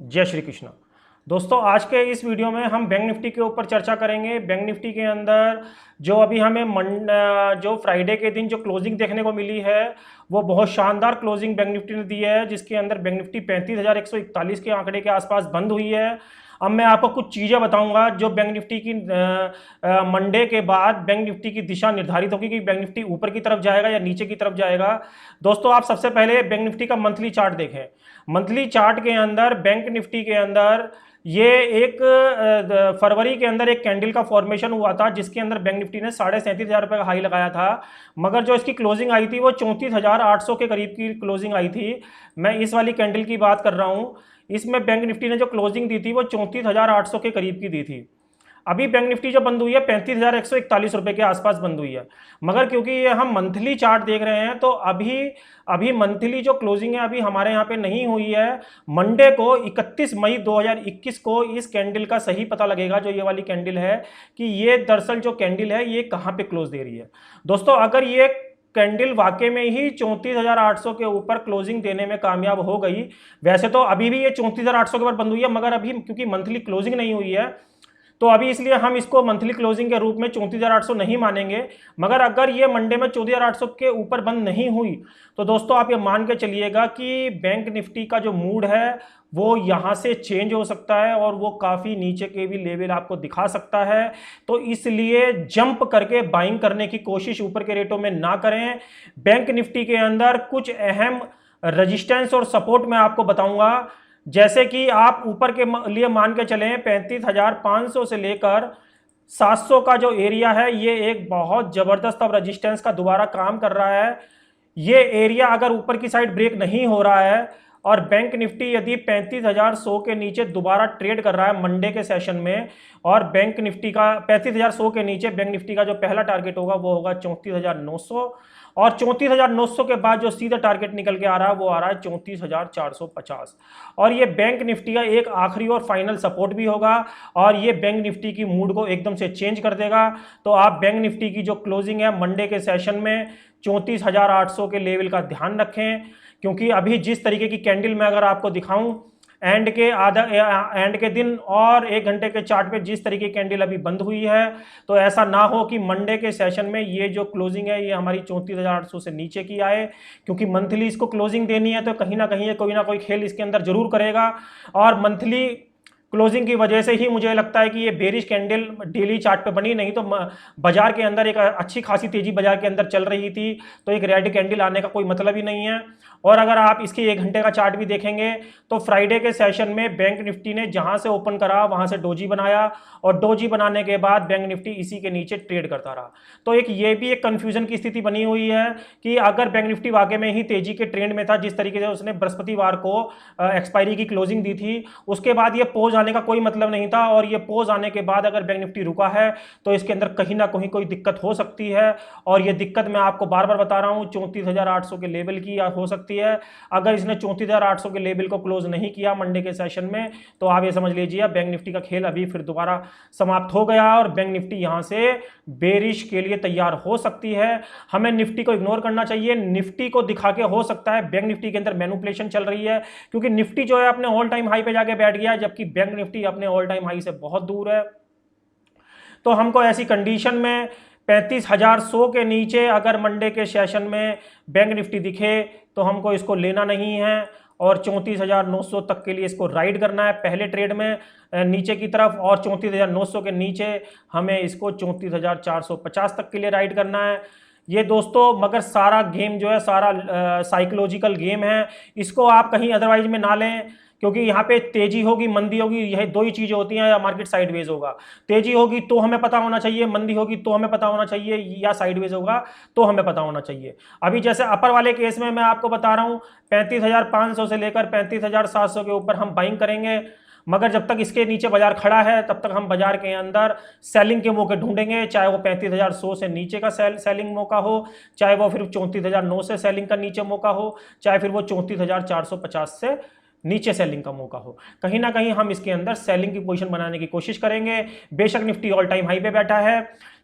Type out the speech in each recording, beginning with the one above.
जय श्री कृष्ण। दोस्तों, आज के इस वीडियो में हम बैंक निफ्टी के ऊपर चर्चा करेंगे। बैंक निफ्टी के अंदर जो अभी हमें जो फ्राइडे के दिन जो क्लोजिंग देखने को मिली है वो बहुत शानदार क्लोजिंग बैंक निफ्टी ने दी है, जिसके अंदर बैंक निफ्टी 35,141 के आंकड़े के आसपास बंद हुई है। अब मैं आपको कुछ चीज़ें बताऊंगा जो बैंक निफ्टी की मंडे के बाद बैंक निफ्टी की दिशा निर्धारित होगी कि बैंक निफ्टी ऊपर की तरफ जाएगा या नीचे की तरफ जाएगा। दोस्तों, आप सबसे पहले बैंक निफ्टी का मंथली चार्ट देखें। मंथली चार्ट के अंदर बैंक निफ्टी के अंदर ये एक फरवरी के अंदर एक कैंडल का फॉर्मेशन हुआ था, जिसके अंदर बैंक निफ्टी ने 37,500 रुपये का हाई लगाया था, मगर जो इसकी क्लोजिंग आई थी वो 34,800 के करीब की क्लोजिंग आई थी। मैं इस वाली कैंडल की बात कर रहा हूँ। इसमें बैंक निफ्टी ने जो क्लोजिंग दी थी वो 34,800 के करीब की दी थी। अभी बैंक निफ्टी जो बंद हुई है 35,141 रुपये के आसपास बंद हुई है, मगर क्योंकि ये हम मंथली चार्ट देख रहे हैं तो अभी मंथली जो क्लोजिंग है अभी हमारे यहाँ पे नहीं हुई है। मंडे को 31 मई 2021 को इस कैंडल का सही पता लगेगा, जो ये वाली कैंडल है, कि ये दरअसल जो कैंडल है ये कहाँ पे क्लोज दे रही है। दोस्तों, अगर ये कैंडल वाकई में ही 34,800 के ऊपर क्लोजिंग देने में कामयाब हो गई, वैसे तो अभी भी ये 34,800 के ऊपर बंद हुई है, मगर अभी क्योंकि मंथली क्लोजिंग नहीं हुई है तो अभी इसलिए हम इसको मंथली क्लोजिंग के रूप में 34,800 नहीं मानेंगे। मगर अगर ये मंडे में 34,800 के ऊपर बंद नहीं हुई तो दोस्तों आप ये मान के चलिएगा कि बैंक निफ्टी का जो मूड है वो यहाँ से चेंज हो सकता है और वो काफ़ी नीचे के भी लेवल आपको दिखा सकता है। तो इसलिए जंप करके बाइंग करने की कोशिश ऊपर के रेटों में ना करें। बैंक निफ्टी के अंदर कुछ अहम रजिस्टेंस और सपोर्ट मैं आपको बताऊंगा, जैसे कि आप ऊपर के लिए मान के चलें 35,500 से लेकर 700 का जो एरिया है ये एक बहुत जबरदस्त अब रजिस्टेंस का दोबारा काम कर रहा है। ये एरिया अगर ऊपर की साइड ब्रेक नहीं हो रहा है और बैंक निफ्टी यदि 35,100 के नीचे दोबारा ट्रेड कर रहा है मंडे के सेशन में, और बैंक निफ्टी का 35,100 के नीचे बैंक निफ्टी का जो पहला टारगेट होगा वो होगा 34,900, और 34,900 के बाद जो सीधा टारगेट निकल के आ रहा है वो आ रहा है 34,450, और ये बैंक निफ्टी का एक आखिरी और फाइनल सपोर्ट भी होगा और ये बैंक निफ्टी की मूड को एकदम से चेंज कर देगा। तो आप बैंक निफ्टी की जो क्लोजिंग है मंडे के सेशन में 34,800 के लेवल का ध्यान रखें, क्योंकि अभी जिस तरीके की कैंडल मैं अगर आपको दिखाऊं एंड के दिन और 1 घंटे के चार्ट पे जिस तरीके की कैंडल अभी बंद हुई है, तो ऐसा ना हो कि मंडे के सेशन में ये जो क्लोजिंग है ये हमारी 34,800 से नीचे की आए, क्योंकि मंथली इसको क्लोजिंग देनी है तो कहीं ना कहीं कोई ना कोई खेल इसके अंदर जरूर करेगा। और मंथली क्लोजिंग की वजह से ही मुझे लगता है कि ये बेरिश कैंडल डेली चार्ट पे बनी, नहीं तो बाजार के अंदर एक अच्छी खासी तेजी बाजार के अंदर चल रही थी, तो एक रेड कैंडल आने का कोई मतलब ही नहीं है। और अगर आप इसके 1 घंटे का चार्ट भी देखेंगे तो फ्राइडे के सेशन में बैंक निफ्टी ने जहां से ओपन करा वहां से डोजी बनाया, और डोजी बनाने के बाद बैंक निफ्टी इसी के नीचे ट्रेड करता रहा। तो ये भी एक कंफ्यूजन की स्थिति बनी हुई है कि अगर बैंक निफ्टी वाकई में ही तेजी के ट्रेंड में था, जिस तरीके से उसने बृहस्पतिवार को एक्सपायरी की क्लोजिंग दी थी, उसके बाद ये पोज आने का कोई मतलब नहीं था, और ये पोज आने के बाद अगर बैंक निफ्टी रुका है तो इसके अंदर कहीं ना कहीं कोई दिक्कत हो सकती है, और ये दिक्कत मैं आपको बार बार बता रहा हूं 34,800 के लेवल की हो सकती है। अगर इसने 34,800 के लेवल को क्लोज नहीं किया मंडे के सेशन में तो आप ये समझ लीजिए बैंक निफ्टी का खेल अभी फिर दोबारा समाप्त हो गया और बैंक निफ्टी यहां से बेरिश के लिए तैयार हो सकती है। हमें निफ्टी को इग्नोर करना चाहिए। निफ्टी को दिखा के हो सकता है बैंक निफ्टी के अंदर मैनिपुलेशन चल रही है, क्योंकि निफ्टी जो है अपने ऑल टाइम हाई पे जाके बैठ गया है, जबकि बैंक निफ्टी अपने ऑल टाइम हाई से बहुत दूर है। तो हमको ऐसी कंडीशन में 35,100 के नीचे अगर मंडे के सेशन में बैंक निफ्टी दिखे तो हमको इसको लेना नहीं है, और 34,900 तक के लिए इसको राइड करना है पहले ट्रेड में नीचे की तरफ, और 34,900 के नीचे हमें इसको 34,450 तक के लिए राइड करना है। ये दोस्तों मगर सारा गेम जो है सारा साइकोलॉजिकल गेम है, इसको आप कहीं अदरवाइज में ना लें, क्योंकि यहाँ पे तेजी होगी मंदी होगी, यह दो ही चीजें होती हैं, या मार्केट साइडवेज होगा। तेजी होगी तो हमें पता होना चाहिए, मंदी होगी तो हमें पता होना चाहिए, या साइडवेज होगा तो हमें पता होना चाहिए। अभी जैसे अपर वाले केस में मैं आपको बता रहा हूँ 35,500 से लेकर 35,700 के ऊपर हम बाइंग करेंगे, मगर जब तक इसके नीचे बाजार खड़ा है तब तक हम बाजार के अंदर सेलिंग के मौके ढूंढेंगे, चाहे वो 35,100 से नीचे का सेलिंग मौका हो, चाहे वो फिर 34,900 से सेलिंग का नीचे मौका हो, चाहे फिर वो 34,450 से नीचे सेलिंग का मौका हो। कहीं ना कहीं हम इसके अंदर सेलिंग की पोजीशन बनाने की कोशिश करेंगे। बेशक निफ्टी ऑल टाइम हाई पे बैठा है,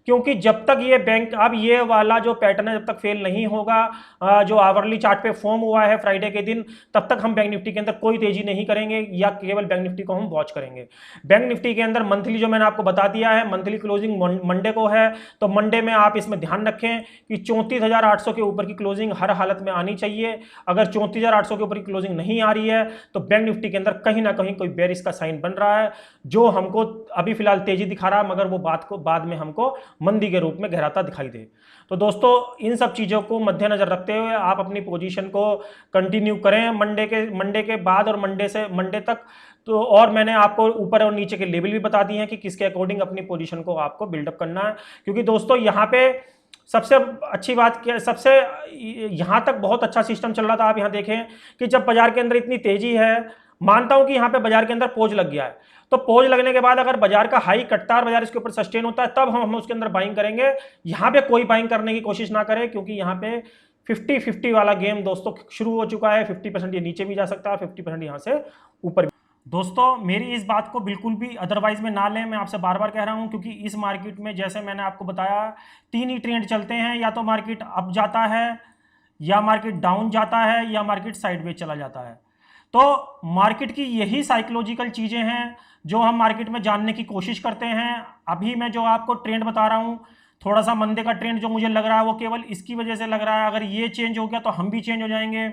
क्योंकि जब तक ये बैंक, अब ये वाला जो पैटर्न है जब तक फेल नहीं होगा, जो आवरली चार्ट पे फॉर्म हुआ है फ्राइडे के दिन, तब तक हम बैंक निफ्टी के अंदर कोई तेजी नहीं करेंगे या केवल बैंक निफ्टी को हम वॉच करेंगे। बैंक निफ्टी के अंदर मंथली जो मैंने आपको बता दिया है, मंथली क्लोजिंग मंडे को है, तो मंडे में आप इसमें ध्यान रखें कि 34,800 के ऊपर की क्लोजिंग हर हालत में आनी चाहिए। अगर 34,800 के ऊपर की क्लोजिंग नहीं आ रही है तो बैंक निफ्टी के अंदर कहीं ना कहीं कोई बेरिश का साइन बन रहा है, जो हमको अभी फिलहाल तेजी दिखा रहा है, मगर वो बात को बाद में हमको मंदी के रूप में गहराता दिखाई दे। तो दोस्तों इन सब चीज़ों को मद्देनजर रखते हुए आप अपनी पोजीशन को कंटिन्यू करें मंडे के बाद और मंडे तक। तो और मैंने आपको ऊपर और नीचे के लेवल भी बता दिए हैं कि किसके अकॉर्डिंग अपनी पोजीशन को आपको बिल्डअप करना है। क्योंकि दोस्तों यहाँ पे सबसे अच्छी बात क्या, सबसे यहाँ तक बहुत अच्छा सिस्टम चल रहा था। आप यहाँ देखें कि जब बाजार के अंदर इतनी तेजी है, मानता हूं कि यहाँ पे बाजार के अंदर पोज लग गया है, तो पोज लगने के बाद अगर बाजार का हाई कटता है, बाजार इसके ऊपर सस्टेन होता है, तब हम उसके अंदर बाइंग करेंगे। यहाँ पे कोई बाइंग करने की कोशिश ना करें, क्योंकि यहाँ पे 50-50 वाला गेम दोस्तों शुरू हो चुका है। 50% ये नीचे भी जा सकता है, 50% यहाँ से ऊपर भी। दोस्तों मेरी इस बात को बिल्कुल भी अदरवाइज में ना लें, मैं आपसे बार बार कह रहा हूं, क्योंकि इस मार्केट में जैसे मैंने आपको बताया 3 ही ट्रेंड चलते हैं, या तो मार्केट अप जाता है, या मार्केट डाउन जाता है, या मार्केट साइडवेज चला जाता है। तो मार्केट की यही साइकोलॉजिकल चीज़ें हैं जो हम मार्केट में जानने की कोशिश करते हैं। अभी मैं जो आपको ट्रेंड बता रहा हूँ, थोड़ा सा मंदे का ट्रेंड जो मुझे लग रहा है वो केवल इसकी वजह से लग रहा है। अगर ये चेंज हो गया तो हम भी चेंज हो जाएंगे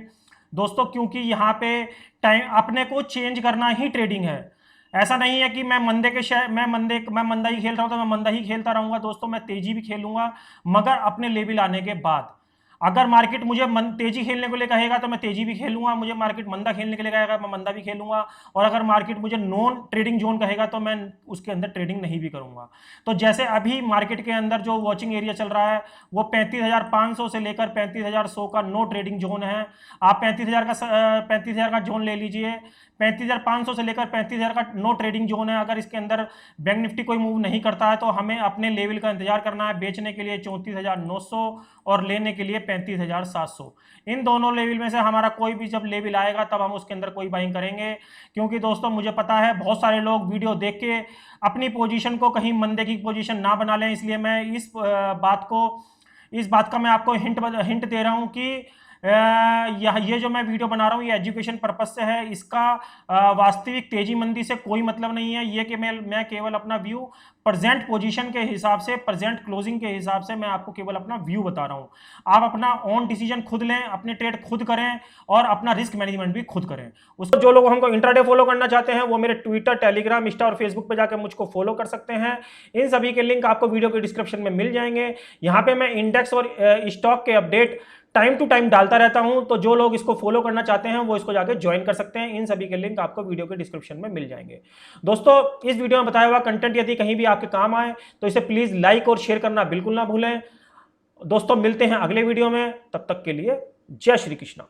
दोस्तों, क्योंकि यहाँ पे टाइम अपने को चेंज करना ही ट्रेडिंग है। ऐसा नहीं है कि मैं मंदे के शेयर मैं मंदा ही खेल रहा हूँ तो मैं मंदा ही खेलता रहूँगा। दोस्तों मैं तेजी भी खेलूंगा, मगर अपने लेवल आने के बाद। अगर मार्केट मुझे तेजी खेलने को लिए कहेगा तो मैं तेजी भी खेलूंगा, मुझे मार्केट मंदा खेलने के लिए कहेगा मैं मंदा भी खेलूंगा, और अगर मार्केट मुझे नॉन ट्रेडिंग जोन कहेगा तो मैं उसके अंदर ट्रेडिंग नहीं भी करूंगा। तो जैसे अभी मार्केट के अंदर जो वॉचिंग एरिया चल रहा है वो 35,500 से लेकर 35,100 का नो ट्रेडिंग जोन है। आप 35,000 का जोन ले लीजिए। 35,500 से लेकर 35,000 का नो ट्रेडिंग जोन है। अगर इसके अंदर बैंक निफ्टी कोई मूव नहीं करता है तो हमें अपने लेवल का इंतजार करना है, बेचने के लिए 34,900 और लेने के लिए 35,700। इन दोनों लेवल में से हमारा कोई भी जब लेवल आएगा तब हम उसके अंदर कोई बाइंग करेंगे। क्योंकि दोस्तों मुझे पता है बहुत सारे लोग वीडियो देख के अपनी पोजीशन को कहीं मंदे की पोजीशन ना बना लें, इसलिए मैं इस बात का मैं आपको हिंट दे रहा हूं कि ये जो मैं वीडियो बना रहा हूँ ये एजुकेशन पर्पज से है। इसका वास्तविक तेजी मंदी से कोई मतलब नहीं है। ये कि मैं केवल अपना व्यू प्रेजेंट पोजीशन के हिसाब से, प्रेजेंट क्लोजिंग के हिसाब से मैं आपको केवल अपना व्यू बता रहा हूँ। आप अपना ओन डिसीजन खुद लें, अपने ट्रेड खुद करें और अपना रिस्क मैनेजमेंट भी खुद करें। उसको जो लोग हमको इंट्राडे फॉलो करना चाहते हैं वो मेरे ट्विटर, टेलीग्राम, इंस्टा और फेसबुक पे जाकर मुझको फॉलो कर सकते हैं। इन सभी के लिंक आपको वीडियो के डिस्क्रिप्शन में मिल जाएंगे। यहाँ पे मैं इंडेक्स और स्टॉक के अपडेट टाइम टू टाइम डालता रहता हूं, तो जो लोग इसको फॉलो करना चाहते हैं वो इसको जाके ज्वाइन कर सकते हैं। इन सभी के लिंक आपको वीडियो के डिस्क्रिप्शन में मिल जाएंगे। दोस्तों इस वीडियो में बताया हुआ कंटेंट यदि कहीं भी आपके काम आए तो इसे प्लीज लाइक और शेयर करना बिल्कुल ना भूलें। दोस्तों मिलते हैं अगले वीडियो में, तब तक के लिए जय श्री कृष्णा।